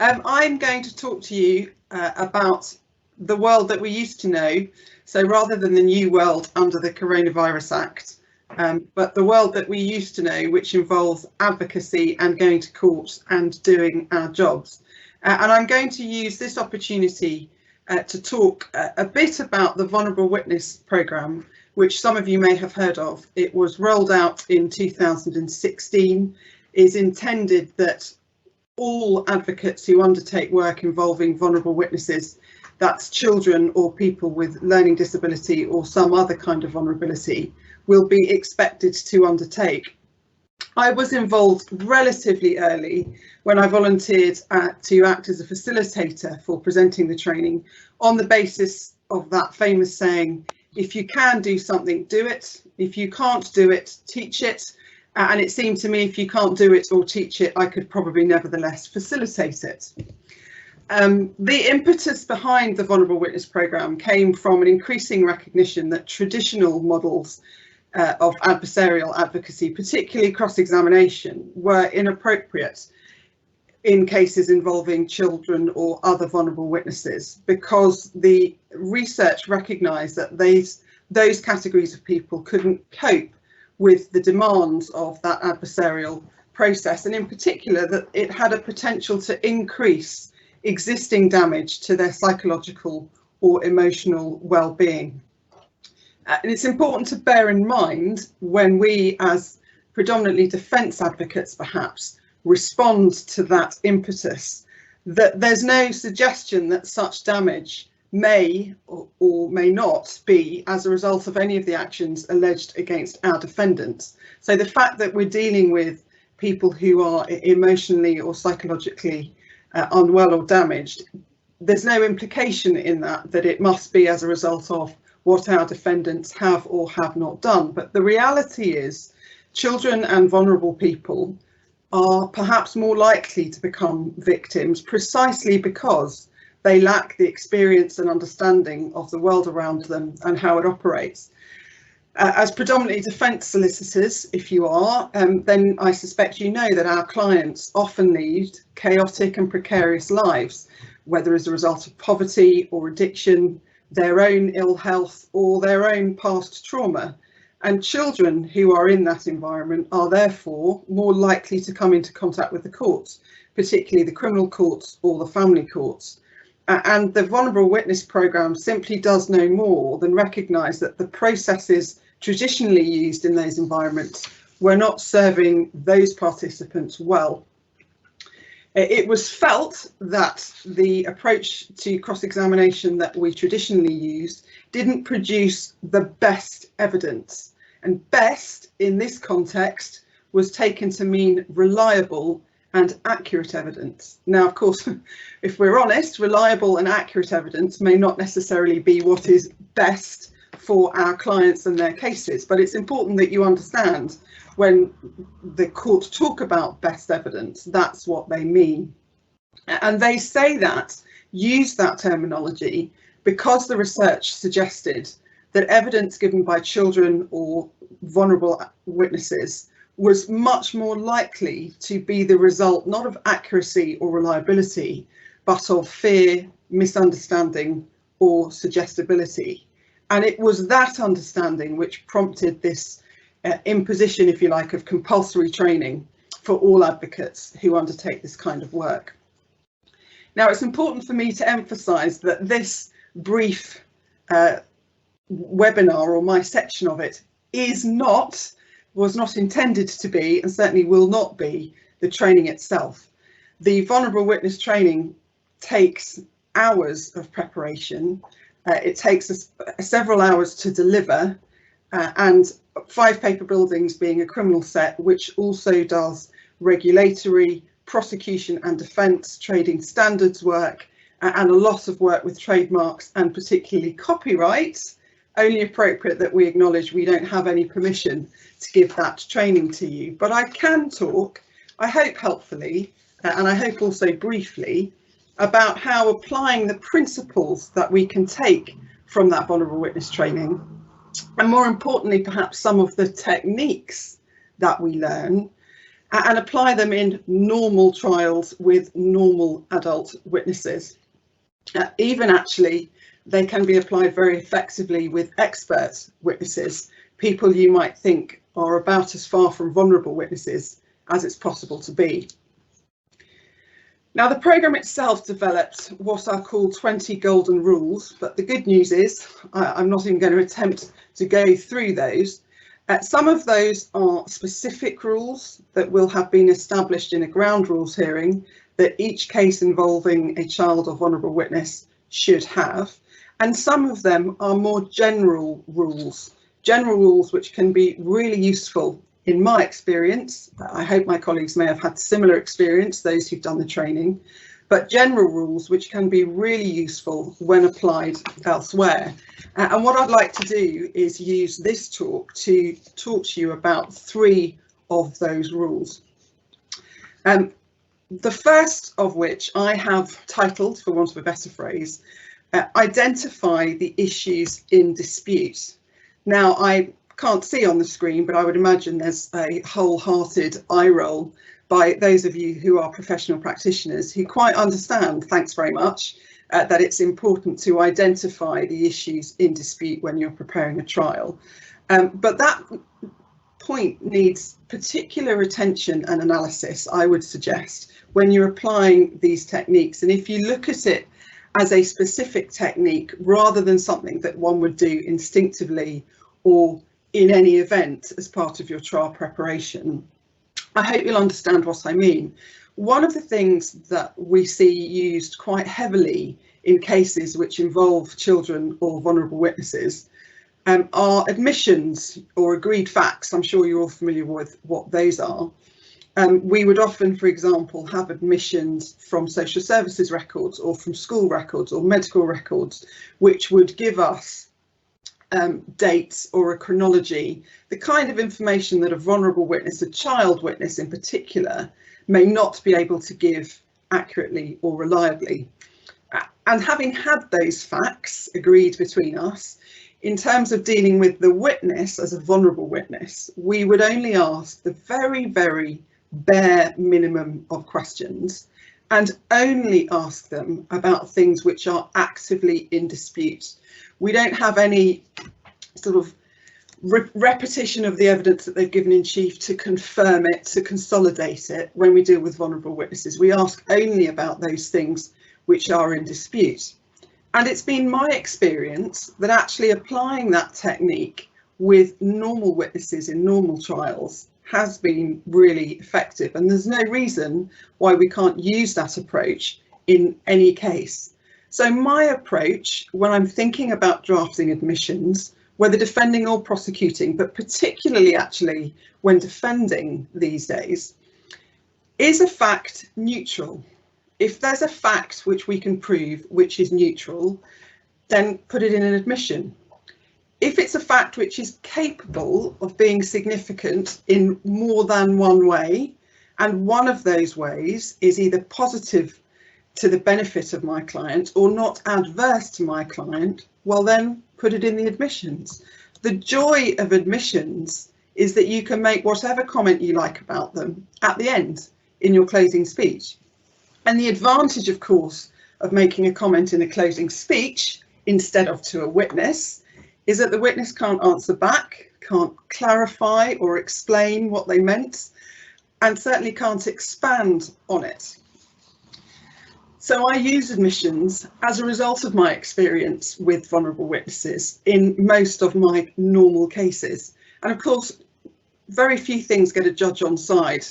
I'm going to talk to you about the world that we used to know. So rather than the new world under the Coronavirus Act, but the world that we used to know, which involves advocacy and going to court and doing our jobs. And I'm going to use this opportunity to talk a bit about the Vulnerable Witness programme, which some of you may have heard of. It was rolled out in 2016, is intended that all advocates who undertake work involving vulnerable witnesses, that's children or people with learning disability or some other kind of vulnerability, will be expected to undertake. I was involved relatively early when I volunteered to act as a facilitator for presenting the training on the basis of that famous saying, if you can do something, do it. If you can't do it, teach it. And it seemed to me if you can't do it or teach it, I could probably nevertheless facilitate it. The impetus behind the Vulnerable Witness programme came from an increasing recognition that traditional models of adversarial advocacy, particularly cross-examination, were inappropriate in cases involving children or other vulnerable witnesses, because the research recognised that those categories of people couldn't cope with the demands of that adversarial process, and in particular that it had a potential to increase existing damage to their psychological or emotional well-being. And it's important to bear in mind when we, as predominantly defence advocates perhaps, respond to that impetus, that there's no suggestion that such damage may or may not be as a result of any of the actions alleged against our defendants. So the fact that we're dealing with people who are emotionally or psychologically unwell or damaged, there's no implication in that it must be as a result of what our defendants have or have not done. But the reality is children and vulnerable people are perhaps more likely to become victims precisely because they lack the experience and understanding of the world around them and how it operates. As predominantly defence solicitors, if you are, then I suspect you know that our clients often lead chaotic and precarious lives, whether as a result of poverty or addiction, their own ill health or their own past trauma. And children who are in that environment are therefore more likely to come into contact with the courts, particularly the criminal courts or the family courts. And the Vulnerable Witness programme simply does no more than recognise that the processes traditionally used in those environments were not serving those participants well. It was felt that the approach to cross-examination that we traditionally used didn't produce the best evidence, and best in this context was taken to mean reliable and accurate evidence. Now, of course, if we're honest, reliable and accurate evidence may not necessarily be what is best for our clients and their cases, but it's important that you understand when the court talk about best evidence, that's what they mean. And they say that, use that terminology, because the research suggested that evidence given by children or vulnerable witnesses was much more likely to be the result not of accuracy or reliability, but of fear, misunderstanding or suggestibility. And it was that understanding which prompted this imposition, if you like, of compulsory training for all advocates who undertake this kind of work. Now, it's important for me to emphasise that this brief webinar, or my section of it, was not intended to be, and certainly will not be, the training itself. The Vulnerable Witness training takes hours of preparation. It takes us several hours to deliver, and 5 paper buildings being a criminal set, which also does regulatory, prosecution and defence, trading standards work, and a lot of work with trademarks and particularly copyright. Only appropriate that we acknowledge we don't have any permission to give that training to you. But I can talk, I hope helpfully, and I hope also briefly, about how applying the principles that we can take from that Vulnerable Witness training, and more importantly perhaps some of the techniques that we learn, and apply them in normal trials with normal adult witnesses. Even actually, they can be applied very effectively with expert witnesses, people you might think are about as far from vulnerable witnesses as it's possible to be. Now, the programme itself developed what are called 20 golden rules, but the good news is I'm not even going to attempt to go through those. Some of those are specific rules that will have been established in a ground rules hearing that each case involving a child or vulnerable witness should have. And some of them are more general rules which can be really useful in my experience. I hope my colleagues may have had similar experience, those who've done the training, but general rules which can be really useful when applied elsewhere. And what I'd like to do is use this talk to talk to you about 3 of those rules. The first of which I have titled, for want of a better phrase, Identify the Issues in Dispute. Now, I can't see on the screen, but I would imagine there's a wholehearted eye roll by those of you who are professional practitioners who quite understand, thanks very much, that it's important to identify the issues in dispute when you're preparing a trial. But that point needs particular attention and analysis, I would suggest, when you're applying these techniques. And if you look at it as a specific technique rather than something that one would do instinctively or in any event as part of your trial preparation, I hope you'll understand what I mean. One of the things that we see used quite heavily in cases which involve children or vulnerable witnesses are admissions or agreed facts. I'm sure you're all familiar with what those are. We would often, for example, have admissions from social services records or from school records or medical records, which would give us dates or a chronology, the kind of information that a vulnerable witness, a child witness in particular, may not be able to give accurately or reliably. And having had those facts agreed between us, in terms of dealing with the witness as a vulnerable witness, we would only ask the very, very bare minimum of questions and only ask them about things which are actively in dispute. We don't have any sort of repetition of the evidence that they've given in chief to confirm it, to consolidate it when we deal with vulnerable witnesses. We ask only about those things which are in dispute. And it's been my experience that actually applying that technique with normal witnesses in normal trials has been really effective. And there's no reason why we can't use that approach in any case. So my approach when I'm thinking about drafting admissions, whether defending or prosecuting, but particularly actually when defending these days, is a fact neutral. If there's a fact which we can prove which is neutral, then put it in an admission. If it's a fact which is capable of being significant in more than one way, and one of those ways is either positive to the benefit of my client or not adverse to my client, well then put it in the admissions. The joy of admissions is that you can make whatever comment you like about them at the end in your closing speech. And the advantage, of course, of making a comment in a closing speech instead of to a witness is that the witness can't answer back, can't clarify or explain what they meant, and certainly can't expand on it. So I use admissions as a result of my experience with vulnerable witnesses in most of my normal cases. And of course, very few things get a judge on side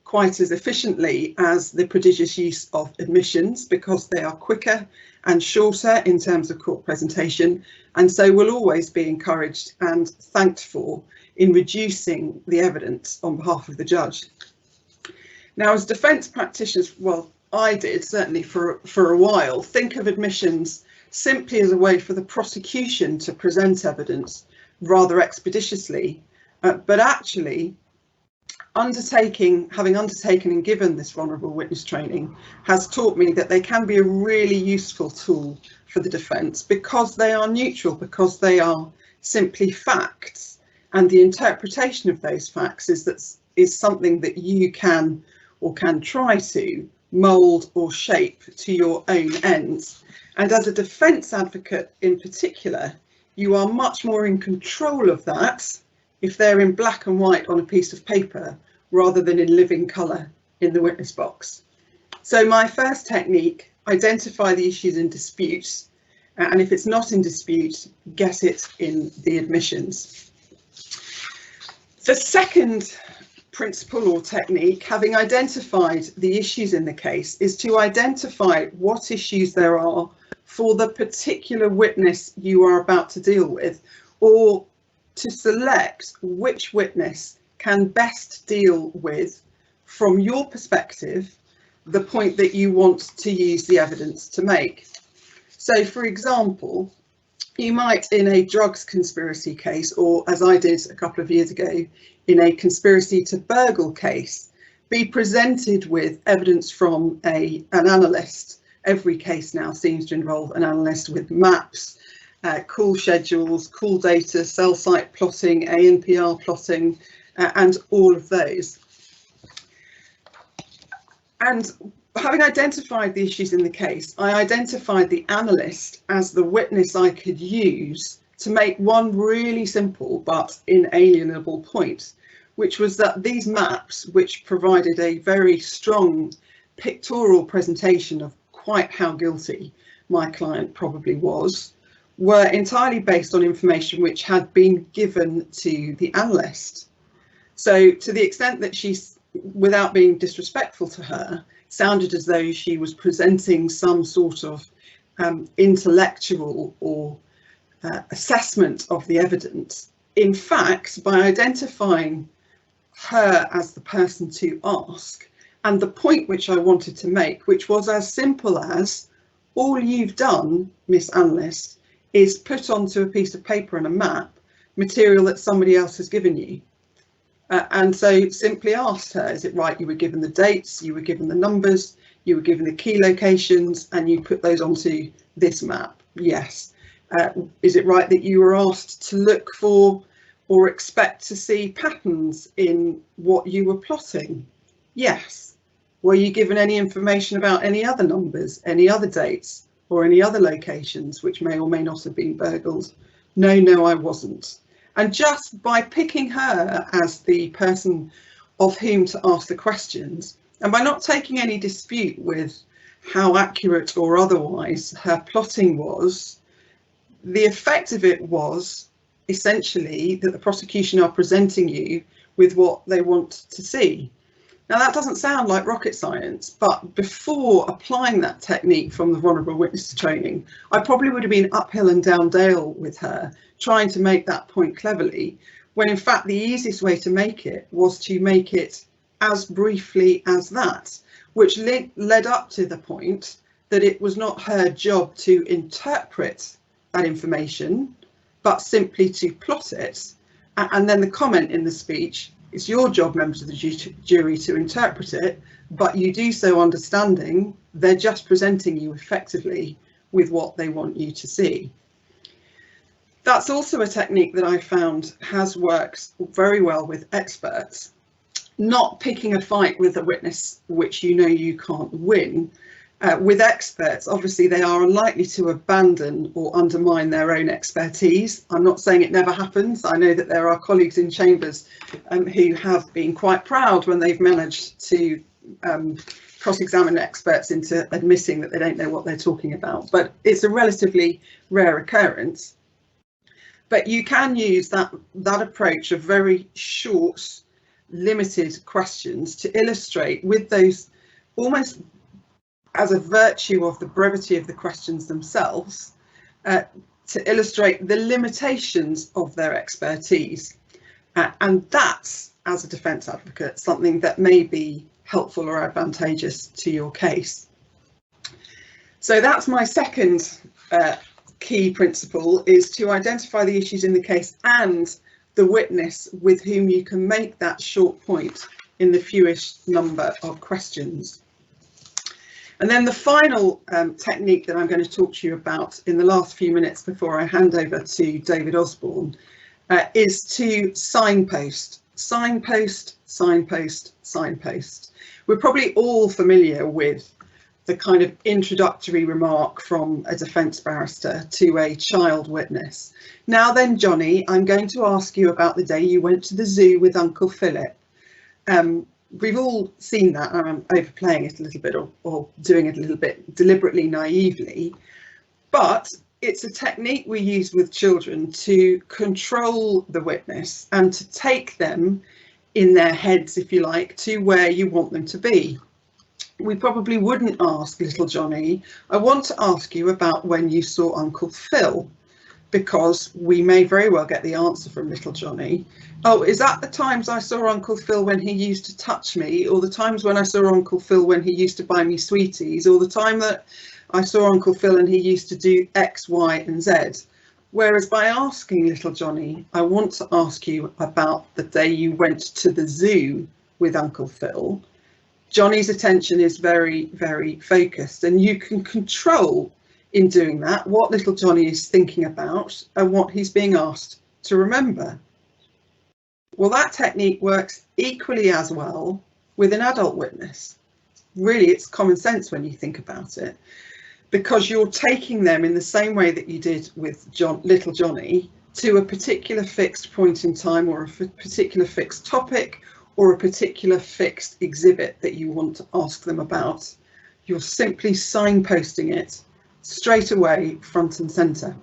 quite as efficiently as the prodigious use of admissions, because they are quicker and shorter in terms of court presentation, and so will always be encouraged and thanked for in reducing the evidence on behalf of the judge. Now, as defence practitioners, well, I did certainly for a while, think of admissions simply as a way for the prosecution to present evidence rather expeditiously, but actually having undertaken and given this vulnerable witness training has taught me that they can be a really useful tool for the defence because they are neutral, because they are simply facts, and the interpretation of those facts is that is something that you can or can try to mould or shape to your own ends. And as a defence advocate in particular, you are much more in control of that if they're in black and white on a piece of paper rather than in living colour in the witness box. So my first technique, identify the issues in dispute, and if it's not in dispute, get it in the admissions. The second principle or technique, having identified the issues in the case, is to identify what issues there are for the particular witness you are about to deal with, or to select which witness can best deal with, from your perspective, the point that you want to use the evidence to make. So, for example, you might, in a drugs conspiracy case, or as I did a couple of years ago, in a conspiracy to burgle case, be presented with evidence from an analyst. Every case now seems to involve an analyst, with maps, call schedules, call data, cell site plotting, ANPR plotting, and all of those. And having identified the issues in the case, I identified the analyst as the witness I could use to make one really simple but inalienable point, which was that these maps, which provided a very strong pictorial presentation of quite how guilty my client probably was, were entirely based on information which had been given to the analyst. So to the extent that she's, without being disrespectful to her, sounded as though she was presenting some sort of intellectual or assessment of the evidence, in fact, by identifying her as the person to ask and the point which I wanted to make, which was as simple as, all you've done, Miss Analyst, is put onto a piece of paper and a map material that somebody else has given you. And so simply asked her, is it right you were given the dates, you were given the numbers, you were given the key locations, and you put those onto this map? Yes. Is it right that you were asked to look for or expect to see patterns in what you were plotting? Yes. Were you given any information about any other numbers, any other dates, or any other locations which may or may not have been burgled? No, I wasn't. And just by picking her as the person of whom to ask the questions, and by not taking any dispute with how accurate or otherwise her plotting was, the effect of it was essentially that the prosecution are presenting you with what they want to see. Now, that doesn't sound like rocket science, but before applying that technique from the vulnerable witness training, I probably would have been uphill and down dale with her, trying to make that point cleverly, when in fact the easiest way to make it was to make it as briefly as that, which led up to the point that it was not her job to interpret that information, but simply to plot it. And then the comment in the speech, it's your job, members of the jury, to interpret it, but you do so understanding they're just presenting you effectively with what they want you to see. That's also a technique that I found has worked very well with experts. Not picking a fight with a witness which you know you can't win. With experts, obviously they are unlikely to abandon or undermine their own expertise. I'm not saying it never happens. I know that there are colleagues in chambers who have been quite proud when they've managed to cross-examine experts into admitting that they don't know what they're talking about, but it's a relatively rare occurrence. But you can use that approach of very short, limited questions to illustrate, with those, almost as a virtue of the brevity of the questions themselves, to illustrate the limitations of their expertise. And that's, as a defence advocate, something that may be helpful or advantageous to your case. So that's my second key principle, is to identify the issues in the case and the witness with whom you can make that short point in the fewest number of questions. And then the final technique that I'm going to talk to you about in the last few minutes before I hand over to David Osborne is to signpost signpost, signpost, signpost. We're probably all familiar with the kind of introductory remark from a defence barrister to a child witness. Now then, Johnny, I'm going to ask you about the day you went to the zoo with Uncle Philip. We've all seen that. I'm overplaying it a little bit or doing it a little bit deliberately naively, but it's a technique we use with children to control the witness and to take them in their heads, if you like, to where you want them to be. We probably wouldn't ask little Johnny, I want to ask you about when you saw Uncle Phil, because we may very well get the answer from little Johnny. Oh, is that the times I saw Uncle Phil when he used to touch me, or the times when I saw Uncle Phil when he used to buy me sweeties, or the time that I saw Uncle Phil and he used to do X, Y and Z. Whereas by asking little Johnny, I want to ask you about the day you went to the zoo with Uncle Phil, Johnny's attention is very, very focused, and you can control in doing that what little Johnny is thinking about and what he's being asked to remember. Well, that technique works equally as well with an adult witness. Really, it's common sense when you think about it, because you're taking them in the same way that you did with little Johnny to a particular fixed point in time, or a particular fixed topic, or a particular fixed exhibit that you want to ask them about. You're simply signposting it straight away, front and centre.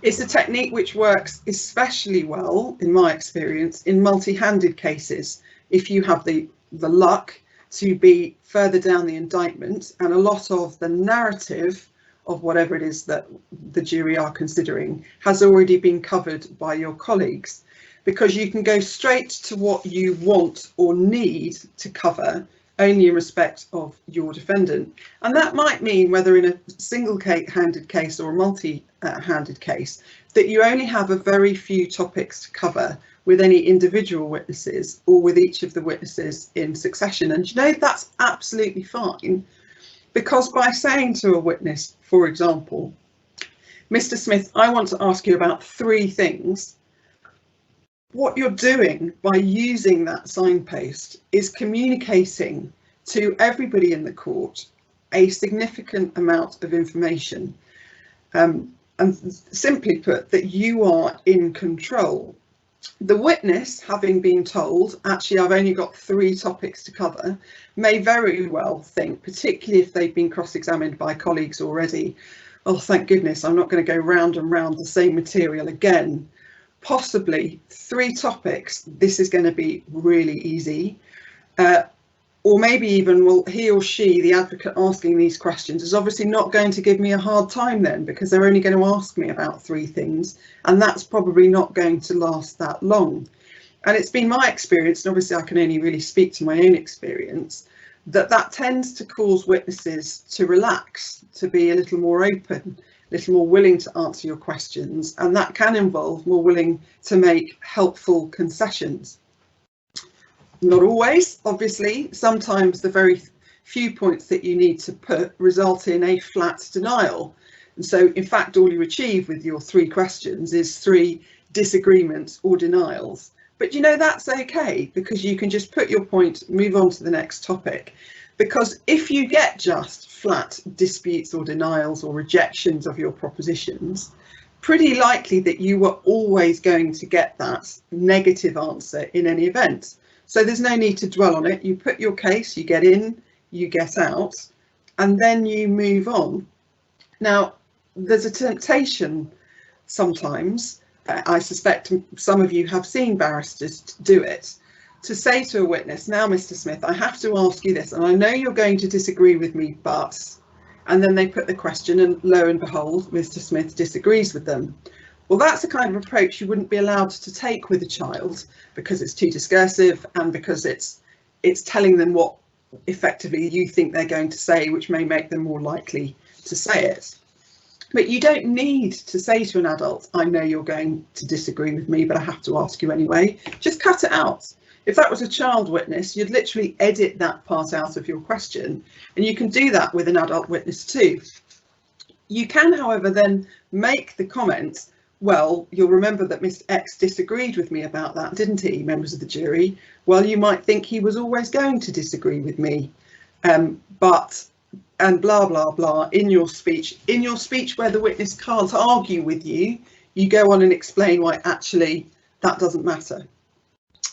It's a technique which works especially well, in my experience, in multi-handed cases. If you have the luck to be further down the indictment and a lot of the narrative of whatever it is that the jury are considering has already been covered by your colleagues, because you can go straight to what you want or need to cover only in respect of your defendant. And that might mean, whether in a single-handed case or a multi-handed case, that you only have a very few topics to cover with any individual witnesses or with each of the witnesses in succession. And you know, that's absolutely fine, because by saying to a witness, for example, Mr. Smith, I want to ask you about 3 things. What you're doing by using that signpost is communicating to everybody in the court a significant amount of information, and simply put, that you are in control. The witness, having been told, actually, I've only got 3 topics to cover, may very well think, particularly if they've been cross-examined by colleagues already, oh, thank goodness, I'm not going to go round and round the same material again. Possibly 3 topics, this is going to be really easy. Or maybe even, well, he or she, the advocate asking these questions, is obviously not going to give me a hard time then, because they're only going to ask me about 3 things, and that's probably not going to last that long. And it's been my experience, and obviously I can only really speak to my own experience, that tends to cause witnesses to relax, to be a little more open, a little more willing to answer your questions, and that can involve more willing to make helpful concessions. Not always, obviously. Sometimes the very few points that you need to put result in a flat denial. And so, in fact, all you achieve with your 3 questions is 3 disagreements or denials. But you know, that's okay, because you can just put your point, move on to the next topic. Because if you get just flat disputes or denials or rejections of your propositions, pretty likely that you were always going to get that negative answer in any event. So there's no need to dwell on it. You put your case, you get in, you get out, and then you move on. Now, there's a temptation sometimes, I suspect some of you have seen barristers do it, to say to a witness, now, Mr. Smith, I have to ask you this, and I know you're going to disagree with me, but, and then they put the question, and lo and behold, Mr. Smith disagrees with them. Well, that's the kind of approach you wouldn't be allowed to take with a child, because it's too discursive and because it's telling them what effectively you think they're going to say, which may make them more likely to say it. But you don't need to say to an adult, I know you're going to disagree with me, but I have to ask you anyway. Just cut it out. If that was a child witness, you'd literally edit that part out of your question, and you can do that with an adult witness too. You can, however, then make the comment, Well, you'll remember that Mr. X disagreed with me about that, didn't he, members of the jury? Well, you might think he was always going to disagree with me, but, and blah, blah, blah, in your speech where the witness can't argue with you, you go on and explain why actually that doesn't matter.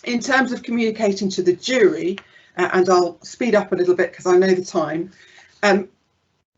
In terms of communicating to the jury, and I'll speed up a little bit because I know the time,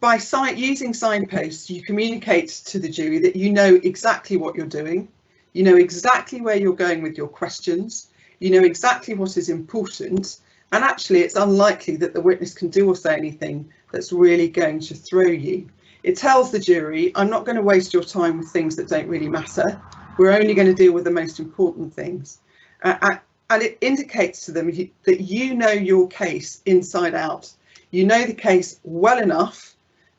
by using signposts, you communicate to the jury that you know exactly what you're doing, you know exactly where you're going with your questions, you know exactly what is important, and actually it's unlikely that the witness can do or say anything that's really going to throw you. It tells the jury, I'm not going to waste your time with things that don't really matter. We're only going to deal with the most important things. And it indicates to them that you know your case inside out. You know the case well enough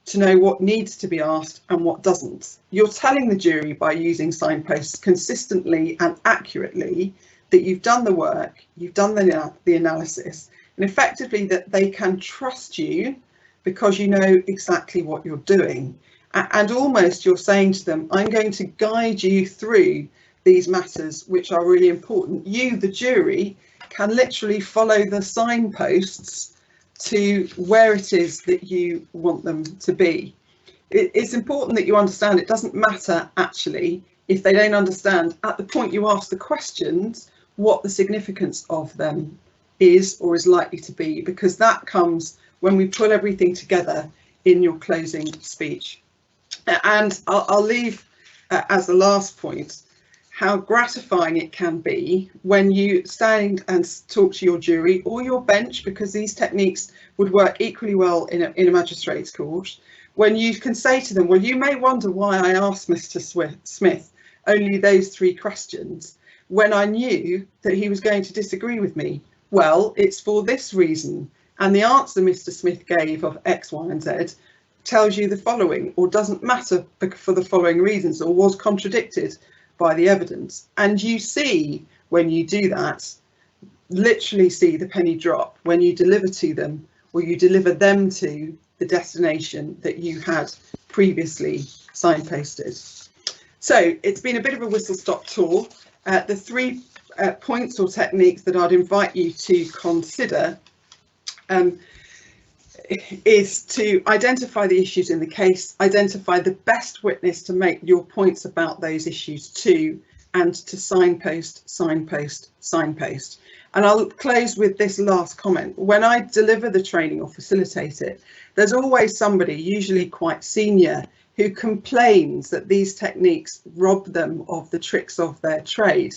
to know what needs to be asked and what doesn't. You're telling the jury by using signposts consistently and accurately that you've done the work, you've done the analysis, and effectively that they can trust you because you know exactly what you're doing. And almost you're saying to them, I'm going to guide you through these matters which are really important. You, the jury, can literally follow the signposts to where it is that you want them to be. It's important that you understand it doesn't matter actually if they don't understand at the point you ask the questions what the significance of them is or is likely to be, because that comes when we pull everything together in your closing speech. And I'll leave as the last point how gratifying it can be when you stand and talk to your jury or your bench, because these techniques would work equally well in a magistrate's court, when you can say to them, well, you may wonder why I asked Mr. Smith only those 3 questions when I knew that he was going to disagree with me. Well, it's for this reason. And the answer Mr. Smith gave of X, Y, and Z tells you the following, or doesn't matter for the following reasons, or was contradicted by the evidence. And you see, when you do that, literally see the penny drop when you deliver to them, or you deliver them to the destination that you had previously signposted. So it's been a bit of a whistle-stop tour. The 3 points or techniques that I'd invite you to consider is to identify the issues in the case, identify the best witness to make your points about those issues to, and to signpost, signpost, signpost. And I'll close with this last comment. When I deliver the training or facilitate it, there's always somebody, usually quite senior, who complains that these techniques rob them of the tricks of their trade.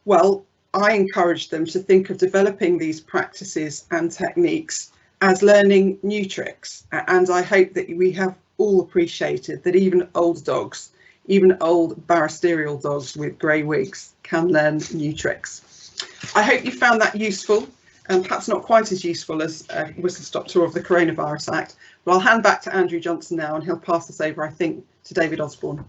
Well, I encourage them to think of developing these practices and techniques as learning new tricks, and I hope that we have all appreciated that even old dogs, even old barristerial dogs with grey wigs, can learn new tricks. I hope you found that useful, and perhaps not quite as useful as a whistle-stop tour of the Coronavirus Act, but I'll hand back to Andrew Johnson now and he'll pass us over, I think, to David Osborne.